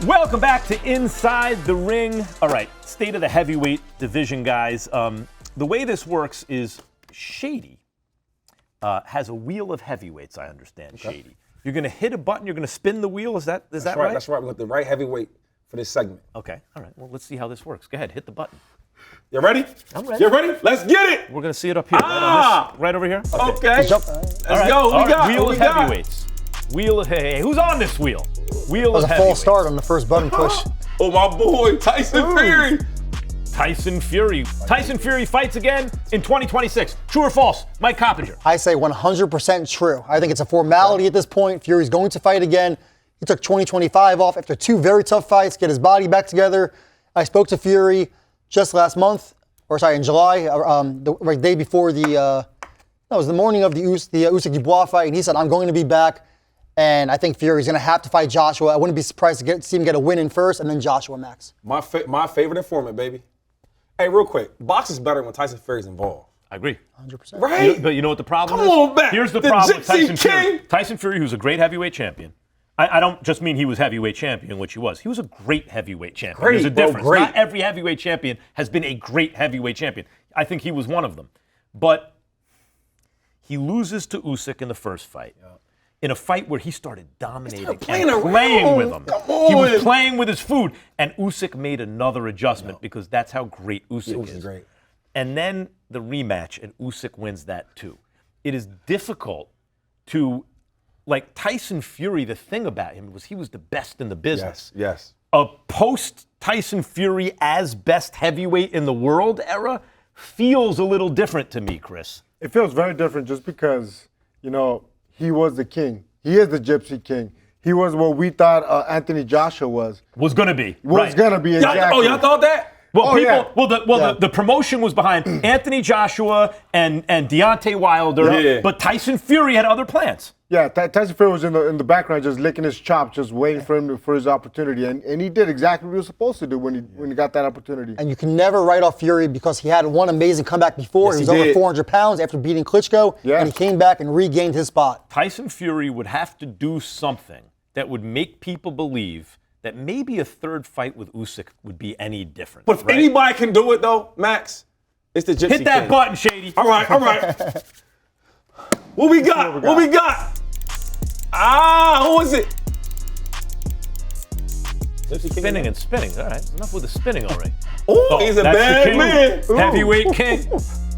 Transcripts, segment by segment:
Welcome back to Inside the Ring. All right, state of the heavyweight division, guys. The way this works is Shady has a wheel of heavyweights, I understand, okay. Shady. You're going to hit a button, you're going to spin the wheel, is that right? That's right. We got the right heavyweight for this segment. Okay, all right. Well, let's see how this works. Go ahead, hit the button. You ready? I'm ready. You ready? Let's get it! We're going to see it up here, right over here. Okay. Let's go. What we got? Wheel of heavyweights. Wheel of, hey, who's on this wheel? Wheel of heavyweights. That was a false start on the first button push. Oh, my boy, Tyson Fury. Tyson Fury. Tyson Fury fights again in 2026. True or false? Mike Coppinger. I say 100% true. I think it's a formality at this point. Fury's going to fight again. He took 2025 off after two very tough fights, get his body back together. I spoke to Fury just last month, in July, the day before it was the morning of the Usyk Dubois fight, and he said, I'm going to be back. And I think Fury's going to have to fight Joshua. I wouldn't be surprised to see him get a win in first, and then Joshua Max. My favorite informant, baby. Hey, real quick. Box is better when Tyson Fury's involved. I agree. 100%. Right? But you know what the problem is? Come on back. Here's the problem with Tyson Fury. Tyson Fury, who's a great heavyweight champion. I don't just mean he was heavyweight champion, which he was. He was a great heavyweight champion. There's a difference. Great. Not every heavyweight champion has been a great heavyweight champion. I think he was one of them. But he loses to Usyk in the first fight. Yeah. In a fight where he started dominating and playing with him. He was playing with his food. And Usyk made another adjustment because that's how great Usyk is. Great. And then the rematch, and Usyk wins that too. It is difficult to, like Tyson Fury, the thing about him was he was the best in the business. Yes. A post-Tyson Fury as best heavyweight in the world era feels a little different to me, Chris. It feels very different just because, he was the king. He is the Gypsy King. He was what we thought Anthony Joshua was. Was going to be. Was going to be, exactly. Oh, y'all thought that? Well, the promotion was behind Anthony Joshua and Deontay Wilder, but Tyson Fury had other plans. Yeah, Tyson Fury was in the background just licking his chops, just waiting for his opportunity. And he did exactly what he was supposed to do when he got that opportunity. And you can never write off Fury because he had one amazing comeback before. He was over 400 pounds after beating Klitschko, and he came back and regained his spot. Tyson Fury would have to do something that would make people believe that maybe a third fight with Usyk would be any different. But if anybody can do it, though, Max, it's the Gypsy Hit that King. button, Shady. All right. What we got? Who is it? Spinning and spinning. All right, enough with the spinning already. Oh, he's a bad man. Heavyweight king.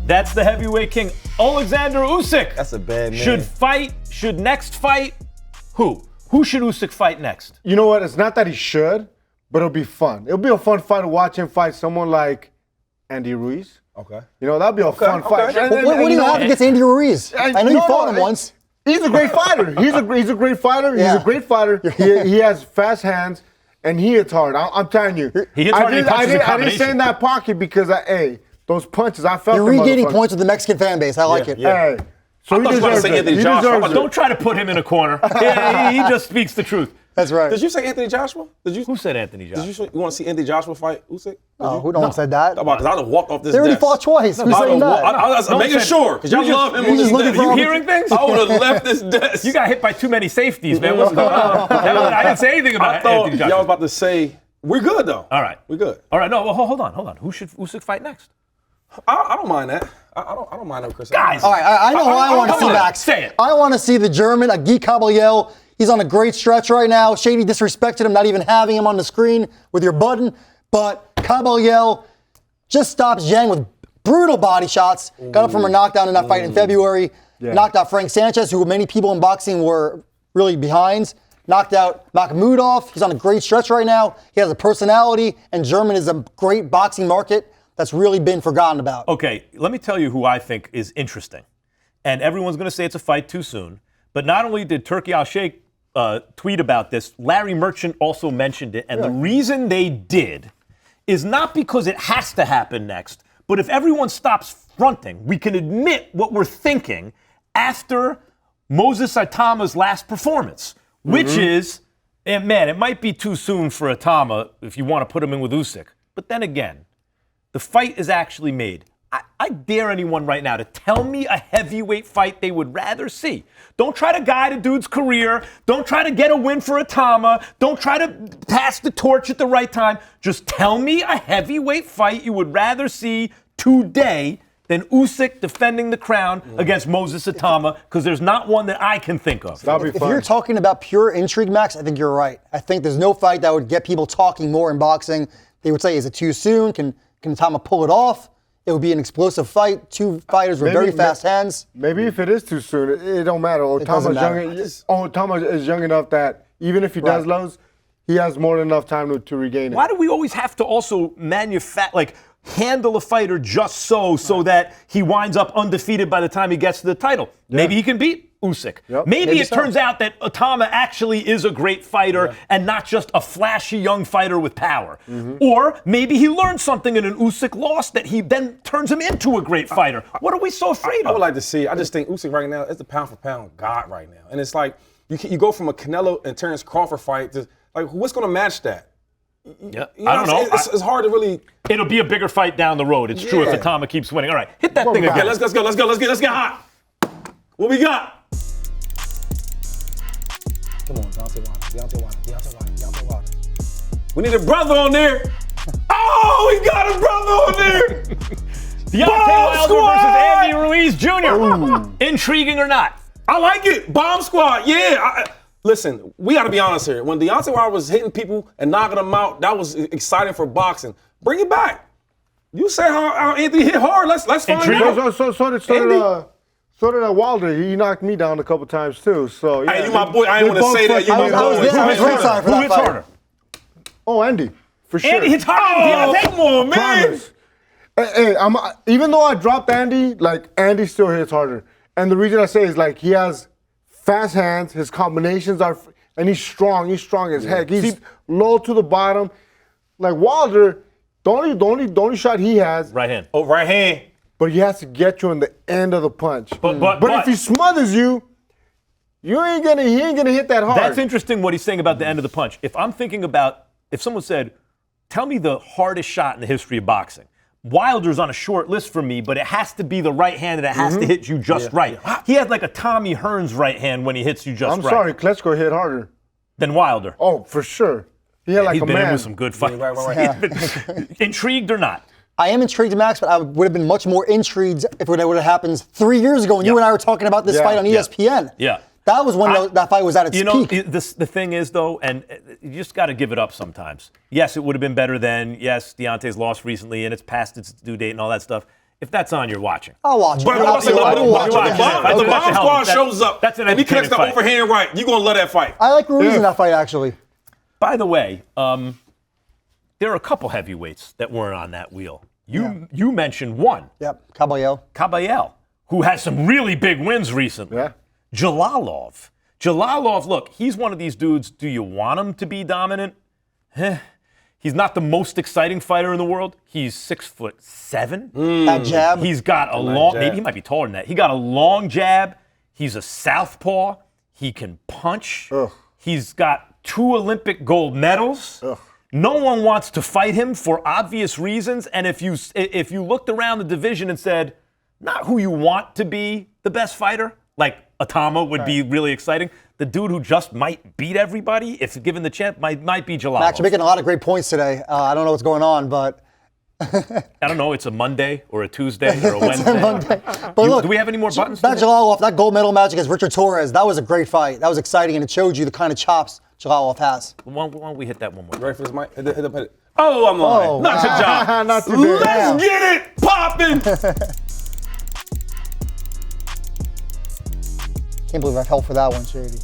That's the heavyweight king. Alexander Usyk. That's a bad man. Should next fight, who? Who should Usyk fight next? You know what? It's not that he should, but it'll be fun. It'll be a fun fight to watch him fight someone like Andy Ruiz. Okay. That'll be a fun fight. What do you have against Andy Ruiz? I know you fought him once. He's a great fighter. He's a great fighter. Yeah. He's a great fighter. He has fast hands, and he hits hard. I'm telling you. He hits hard. I didn't stay in that pocket because, those punches, I felt You're regaining points with the Mexican fan base. I like it. Hey. So he deserves it. Don't try to put him in a corner. He just speaks the truth. That's right. Did you say Anthony Joshua? Who said Anthony Joshua? You want to see Anthony Joshua fight Usyk? No, no one said that. Because I done walked off this They already desk. fought twice. Who's saying that? I'm making sure, because y'all love him on this desk. You hearing things? I would have left this desk. You got hit by too many safeties, man. What's going on? I didn't say anything about Anthony Joshua. Y'all was about to say, we're good, though. All right. We're good. All right, no, well, hold on. Who should Usyk fight next? I don't mind that. I don't mind that, Chris. Guys. All right, I know who I want to see, Max. Say it. I want to see the German, Guy Caballel. He's on a great stretch right now. Shady disrespected him, not even having him on the screen with your button. But Caballel just stops Zhang with brutal body shots. Got up from a knockdown in that fight in February. Yeah. Knocked out Frank Sanchez, who many people in boxing were really behind. Knocked out Makhmudov. He's on a great stretch right now. He has a personality, and German is a great boxing market that's really been forgotten about. Okay, let me tell you who I think is interesting. And everyone's going to say it's a fight too soon. But not only did Turki Al-Sheikh tweet about this, Larry Merchant also mentioned it. And the reason they did is not because it has to happen next, but if everyone stops fronting, we can admit what we're thinking after Moses Itauma's last performance, which is, and man, it might be too soon for Itauma if you want to put him in with Usyk. But then again, the fight is actually made. I dare anyone right now to tell me a heavyweight fight they would rather see. Don't try to guide a dude's career. Don't try to get a win for Itauma. Don't try to pass the torch at the right time. Just tell me a heavyweight fight you would rather see today than Usyk defending the crown against Moses Itauma, because there's not one that I can think of. That'll be If fun. you're talking about pure intrigue, Max, I think you're right. I think there's no fight that would get people talking more in boxing. They would say, is it too soon? Can Itauma pull it off? It would be an explosive fight. Two fighters with very fast hands. Maybe if it is too soon, it don't matter. doesn't matter. Itauma is young enough that even if he does lose, he has more than enough time to regain it. Why do we always have to also handle a fighter just so that he winds up undefeated by the time he gets to the title? Maybe he can beat Usyk. Yep. Maybe it so. turns out that Itauma actually is a great fighter and not just a flashy young fighter with power. Or maybe he learned something in an Usyk loss that he then turns him into a great fighter. What are we so afraid I of? would like to see. I just think Usyk right now is the pound for pound god right now, and it's like you go from a Canelo and Terrence Crawford fight to what's going to match that? Yeah, You know I don't know. It's hard to really. It'll be a bigger fight down the road. It's true if Itauma keeps winning. All right, hit that thing Yeah, again. let's go. Let's get hot. What we got? Come on, Deontay Wilder. We need a brother on there. Oh, we got a brother on there. Deontay Wilder Squad! versus Andy Ruiz Jr. Intriguing or not? I like it. Bomb Squad. Yeah. Listen, we got to be honest here. When Deontay Wilder was hitting people and knocking them out, that was exciting for boxing. Bring it back. You say how Anthony hit hard. Let's find out. So did Wilder. He knocked me down a couple times too. So yeah. Hey, you my boy. I didn't want to say that. You my I was boy. there. I was ringside for Who that hits fight. harder? Oh, Andy, for sure. Andy hits harder than Deontay. Come on, man. Promise. Hey, even though I dropped Andy, Andy still hits harder. And the reason I say is he has fast hands. His combinations are, and he's strong. He's strong as heck. He's low to the bottom. Like Wilder, the only shot he has, Right hand. Oh, right hand. but he has to get you in the end of the punch. But if he smothers you, he ain't gonna hit that hard. That's interesting what he's saying about the end of the punch. If I'm thinking about, if someone said, tell me the hardest shot in the history of boxing, Wilder's on a short list for me, but it has to be the right hand and it has to hit you just right. He has like a Tommy Hearns right hand when he hits you just I'm right. sorry, Klitschko hit harder. Than Wilder. Oh, for sure. He hit like He's a been in man. with some good fights. Right. Intrigued or not? I am intrigued, Max, but I would have been much more intrigued if it would have happened 3 years ago when you and I were talking about this fight on ESPN. Yeah. That was when that fight was at its peak. The thing is, though, and you just got to give it up sometimes. Yes, it would have been better then. Yes, Deontay's lost recently, and it's past its due date and all that stuff. If that's on, you're watching. I'll watch it. But I will watch watch it. it. If the bomb squad shows up That's an and he connects the entertaining fight. overhand right, you're going to love that fight. I like Ruiz in that fight, actually. By the way, there are a couple heavyweights that weren't on that wheel. You mentioned one, Yep, Caballero. who has some really big wins recently. Yeah. Jalalov, look, he's one of these dudes. Do you want him to be dominant? He's not the most exciting fighter in the world. He's 6'7". That jab. He's got a long, jab. maybe he might be taller than that. He got a long jab. He's a southpaw. He can punch. Ugh. He's got 2 Olympic gold medals. Ugh. No one wants to fight him for obvious reasons. And if you looked around the division and said, not who you want to be the best fighter, like Itauma would be really exciting. The dude who just might beat everybody, if given the chance, might be Jalalov. Max, you're making a lot of great points today. I don't know what's going on, but I don't know, it's a Monday or a Tuesday or a Wednesday. But look, Do we have any more buttons? that today? Jalalov, that gold medal match against Richard Torres, that was a great fight. That was exciting, and it showed you the kind of chops Jalalov has. Why don't we hit that one more? Ready for this mic? Hit it. Oh, I'm on. Oh, Not your job. Not today. Let's get it popping. Can't believe I fell for that one, Shady.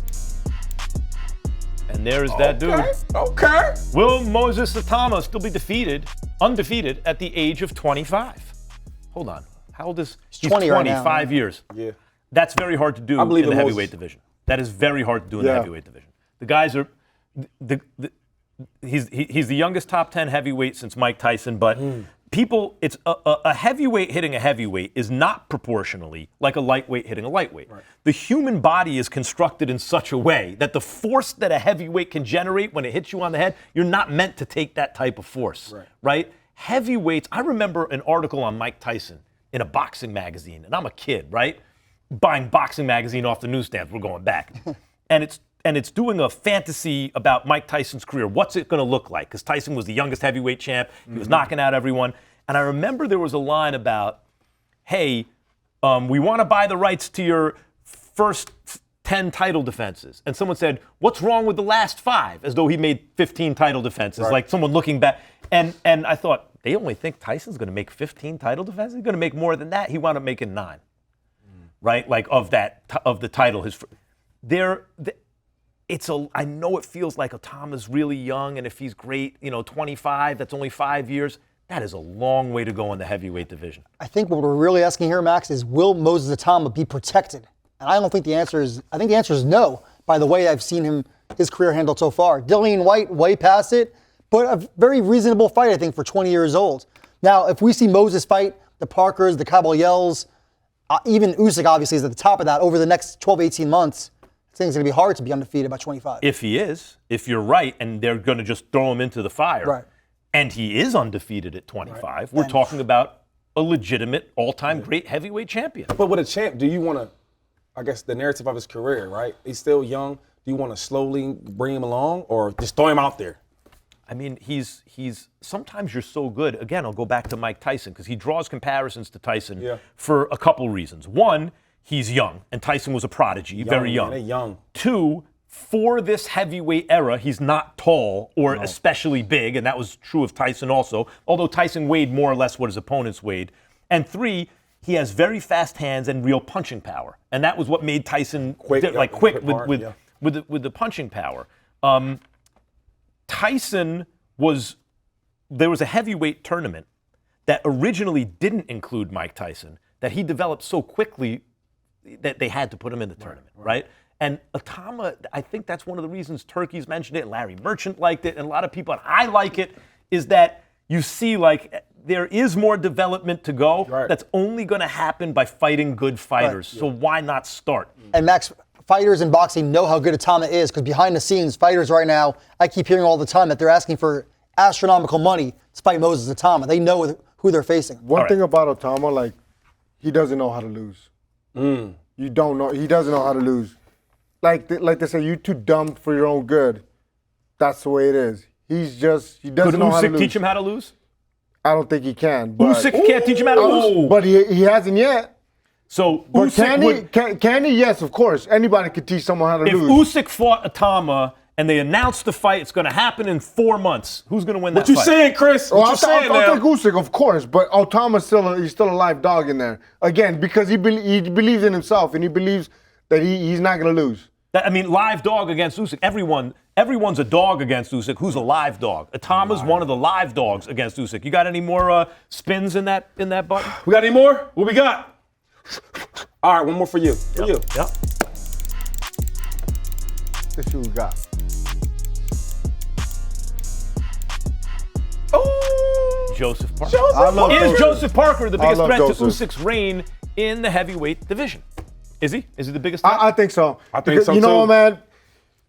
And there is that dude. Okay. Will Moses Itauma still be undefeated at the age of 25? Hold on. How old is He's 20 right now. 5 years. Yeah. That's very hard to do in believe the in heavyweight Moses. division. That is very hard to do in the Yeah. heavyweight division. The guys are he's the youngest top 10 heavyweight since Mike Tyson, but people, it's a heavyweight hitting a heavyweight is not proportionally like a lightweight hitting a lightweight. Right. The human body is constructed in such a way that the force that a heavyweight can generate when it hits you on the head, you're not meant to take that type of force, right? Heavyweights, I remember an article on Mike Tyson in a boxing magazine, and I'm a kid, right? Buying boxing magazine off the newsstands. We're going back. and it's doing a fantasy about Mike Tyson's career. What's it going to look like? Because Tyson was the youngest heavyweight champ. He was knocking out everyone. And I remember there was a line about, hey, we want to buy the rights to your first 10 title defenses. And someone said, what's wrong with the last 5? As though he made 15 title defenses, like someone looking back. And I thought, they only think Tyson's going to make 15 title defenses? He's going to make more than that. He wound up making 9, right? Like of the title. I know it feels like Itauma's really young, and if he's great, 25, that's only 5 years. That is a long way to go in the heavyweight division. I think what we're really asking here, Max, is will Moses Itauma be protected? And I think the answer is no, by the way I've seen his career handled so far. Dillian White, way past it, but a very reasonable fight, I think, for 20 years old. Now, if we see Moses fight the Parkers, the Caballels, even Usyk obviously is at the top of that over the next 12, 18 months, I think it's going to be hard to be undefeated by 25. If if you're right, and they're going to just throw him into the fire, right. And he is undefeated at 25, we're talking about a legitimate all-time great heavyweight champion. But with a champ, do you want to, I guess the narrative of his career, right? He's still young. Do you want to slowly bring him along or just throw him out there? I mean, he's sometimes you're so good. Again, I'll go back to Mike Tyson because he draws comparisons to Tyson for a couple reasons. One, he's young, and Tyson was a prodigy, very young. Man, young. 2, for this heavyweight era, he's not tall or especially big, and that was true of Tyson also, although Tyson weighed more or less what his opponents weighed. And 3, he has very fast hands and real punching power, and that was what made Tyson quick with the punching power. There was a heavyweight tournament that originally didn't include Mike Tyson that he developed so quickly that they had to put him in the tournament, right? And Itauma, I think that's one of the reasons Turkey's mentioned it, and Larry Merchant liked it, and a lot of people, and I like it, is that you see like there is more development to go. Right. That's only going to happen by fighting good fighters. Right. So why not start? And Max, fighters in boxing know how good Itauma is because behind the scenes, fighters right now, I keep hearing all the time that they're asking for astronomical money to fight Moses Itauma. They know who they're facing. One thing about Itauma, like, he doesn't know how to lose. You don't know. He doesn't know how to lose. Like they say, you're too dumb for your own good. That's the way it is. He doesn't know how to lose. Could Usyk teach him how to lose? I don't think he can. But Usyk can't teach him how to lose? But he hasn't yet. So but can he? Yes, of course. Anybody could teach someone how to lose. If Usyk fought Itauma and they announced the fight, it's going to happen in 4 months. Who's going to win that fight? What you saying, Chris? What you saying now? I'll take Usyk, of course, but Itauma's still a live dog in there. Again, because he believes in himself and he believes that he's not going to lose. I mean, live dog against Usyk. Everyone's a dog against Usyk. Who's a live dog? Itauma's one of the live dogs against Usyk. You got any more spins in that button? We got any more? What we got? All right, one more for you. Yep. Let's see what we got. Oh, Joseph Parker. Joseph Parker the biggest threat Joseph. to Usyk's reign in the heavyweight division? Is he? Is he the biggest threat? I think so. I think so, you know too. what, man?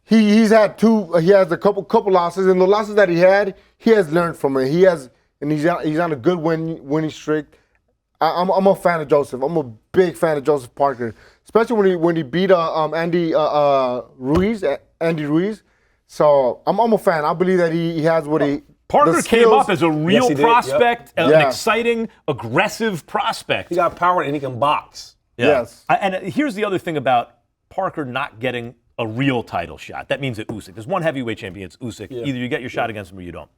He's had he has a couple losses, and the losses that he had, he has learned from it. He's on a good winning streak. I'm a fan of Joseph. I'm a big fan of Joseph Parker, especially when he beat Andy Ruiz. So I'm a fan. I believe that he has what he. Parker came up as a real prospect, Yep. an exciting, aggressive prospect. He got power and he can box. Yeah. Yes. And here's the other thing about Parker not getting a real title shot. That means that Usyk. There's one heavyweight champion, it's Usyk. Yeah. Either you get your shot against him or you don't.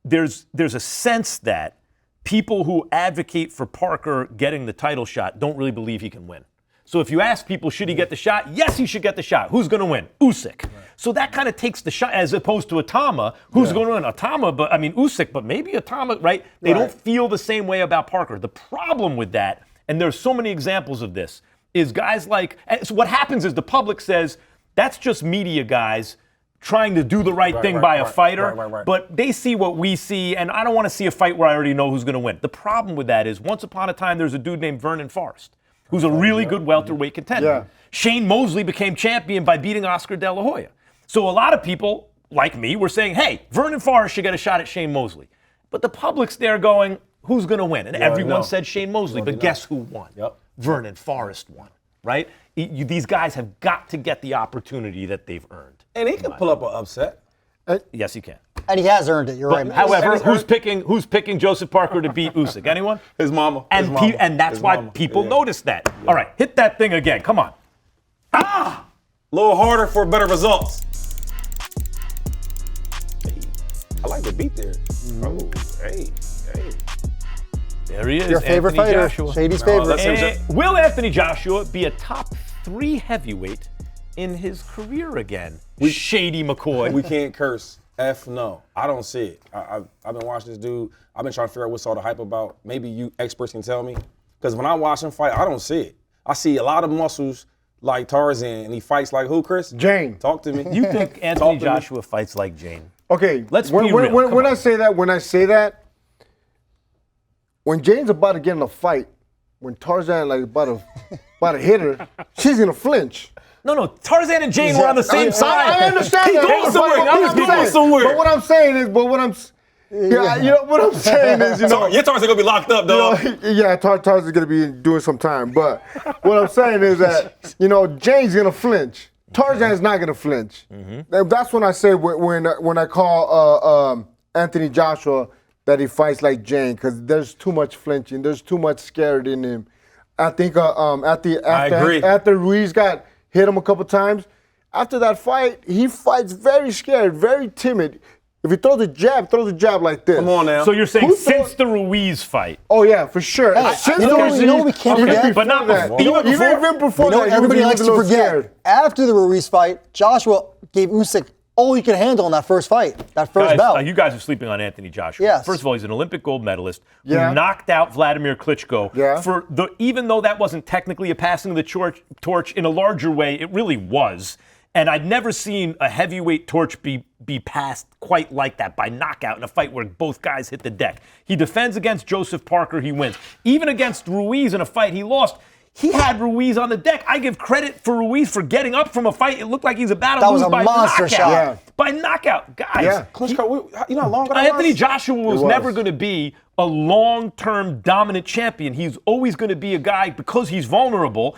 There's a sense that people who advocate for Parker getting the title shot don't really believe he can win. So if you ask people, should he get the shot? Yes, he should get the shot. Who's going to win? Usyk. Right. So that kind of takes the shot, as opposed to Itauma, who's going to win? Usyk, but maybe Itauma, right? They don't feel the same way about Parker. The problem with that, and there's so many examples of this, is guys like, so what happens is the public says, that's just media guys trying to do the right thing by a fighter, but they see what we see, and I don't want to see a fight where I already know who's going to win. The problem with that is, once upon a time, there's a dude named Vernon Forrest, who's a really good welterweight contender. Yeah. Shane Mosley became champion by beating Oscar De La Hoya. So a lot of people, like me, were saying, hey, Vernon Forrest should get a shot at Shane Mosley. But the public's there going, who's going to win. And already everyone know. said Shane Mosley, but guess who won? Yep. Vernon Forrest won, right? These guys have got to get the opportunity that they've earned. And he can pull up an upset. Yes, he can. And he has earned it. You're right, man. However, who's picking Joseph Parker to beat Usyk? Anyone? His mama. And and that's why people notice that. All right, hit that thing again. Come on. A little harder for better results. Hey, I like the beat there. Oh, hey. There he is. Your favorite Anthony fighter, Joshua. Shady's No, favorite. that's- Will Anthony Joshua be a top 3 heavyweight in his career again? Shady McCoy. We can't curse. F no. I don't see it. I've been watching this dude. I've been trying to figure out what's all the hype about. Maybe you experts can tell me. Because when I watch him fight, I don't see it. I see a lot of muscles like Tarzan, and he fights like who, Chris? Jane. Talk to me. You think Anthony Talk to me. Joshua fights like Jane? Okay, Let's when, be when, real. When, Come when on. I say that, when Jane's about to get in a fight, when Tarzan like about to hit her, she's gonna flinch. No, Tarzan and Jane were on the same side. I understand He that. going somewhere. But Now what he's I'm going saying- somewhere. But what I'm saying is, what I'm saying is, Your Tarzan gonna be locked up, dog. yeah, Tarzan's gonna be doing some time. But what I'm saying is that, Jane's gonna flinch. Tarzan's not gonna flinch. That's when I say when I call Anthony Joshua that he fights like Jane, because there's too much flinching. There's too much scared in him. I think agree. after Ruiz got hit him a couple times, after that fight, he fights very scared, very timid. If he throws a jab like this. Come on now. So you're saying Who since thought- the Ruiz fight? Oh yeah, for sure. Hey, Since you know the what- you know what we can't even forget? But not that. before. Even before You know that, what everybody he was likes a to little forget? scared. After the Ruiz fight, Joshua gave Usyk all he could handle in that first fight, that first Guys, bout. you guys are sleeping on Anthony Joshua. Yes. First of all, he's an Olympic gold medalist Yeah. who knocked out Vladimir Klitschko. Yeah. Even though that wasn't technically a passing of the torch in a larger way, it really was. And I'd never seen a heavyweight torch be passed quite like that by knockout in a fight where both guys hit the deck. He defends against Joseph Parker, he wins. Even against Ruiz in a fight he lost, he had Ruiz on the deck. I give credit for Ruiz for getting up from a fight. It looked like he's about to That lose was a by monster knockout. shot. Yeah. By knockout. Guys, Yeah. Klitschko, you know how long ago that Anthony was? Joshua was was. never going to be a long-term dominant champion. He's always going to be a guy, because he's vulnerable,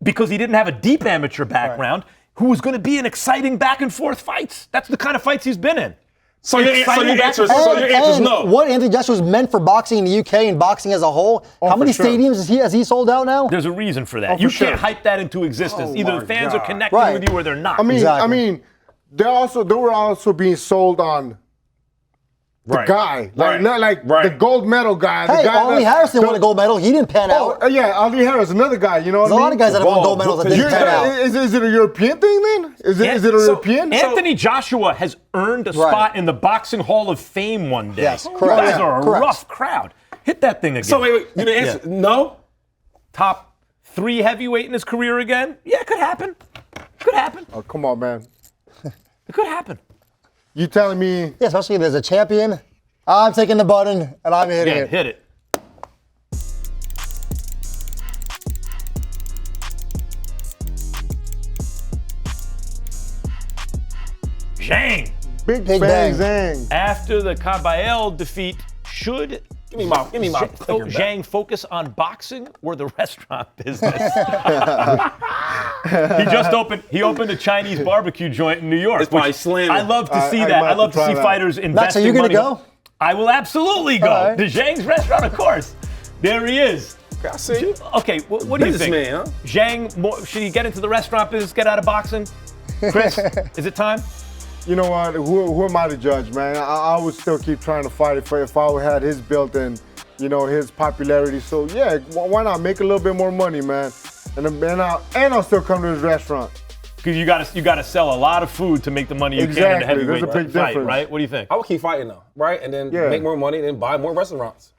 because he didn't have a deep amateur background, who was going to be in exciting back-and-forth fights. That's the kind of fights he's been in. So your Exciting answer back-and-forth. is no. What Anthony Joshua was meant for boxing in the UK and boxing as a whole. How many for sure. stadiums has he sold out now? There's a reason for that. Oh, for You sure. can't hype that into existence. Oh, Either my the fans are God. connecting Right. with you or they're not. I mean, Exactly. they were also being sold on the Right. guy, Right. not like Right. the gold medal guy. Hey, the guy Ali Harrison won a gold medal. He didn't pan Oh, out. yeah, Ali Harris, another guy. You know what There's a I mean? lot of guys that have won Whoa, gold medals that good didn't for pan you. out. Is it a European thing then? Is it a So, European? Anthony Joshua has earned a Right. spot in the Boxing Hall of Fame one day. Yes, You correct. guys are a Correct. rough crowd. Hit that thing again. So wait, you didn't answer. No? Top 3 heavyweight in his career again? Yeah, it could happen. Could happen. Oh, come on, man. It could happen. You telling me? Yeah, especially if there's a champion. I'm taking the button and I'm hitting Yeah, it. hit it. Zhang. Big Big bang, bang. zang. After the Caballel defeat, should Give me my clicker back. Zhang focus on boxing or the restaurant business? He opened a Chinese barbecue joint in New York. It's probably which slamming. I love to see I that. might I love to try see that. fighters Max, investing are you gonna money. go? I will absolutely go. All right. To Zhang's restaurant, of course. There he is. I see you. Okay, what do you think? Businessman, huh? Zhang, should he get into the restaurant business, get out of boxing? Chris, is it time? You know what? Who am I to judge, man? I would still keep trying to fight if I had his built and his popularity. So yeah, why not make a little bit more money, man? And I'll still come to his restaurant. Because you got to sell a lot of food to make the money you can in a Exactly, there's heavyweight a big fight, difference. right? What do you think? I would keep fighting though, right? And then Yeah. make more money and then buy more restaurants.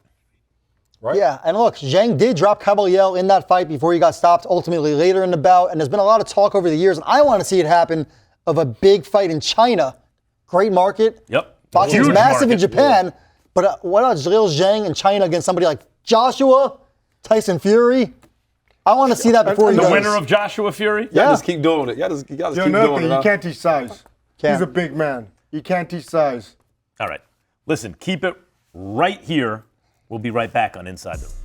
Right? Yeah, and look, Zhang did drop Caballel in that fight before he got stopped ultimately later in the bout, and there's been a lot of talk over the years, and I want to see it happen, of a big fight in China. Great market. Yep. Boxing's Huge massive market. in Japan, but what about Zhang Zhang in China against somebody like Joshua, Tyson Fury? I want to see that before he The goes. winner of Joshua Fury? Y'all Yeah. just keep doing it. Y'all just keep Yo, doing another it. thing, huh? you can't teach size. Can't. He's a big man. You can't teach size. All right. Listen, keep it right here We'll be right back on Inside the Ring.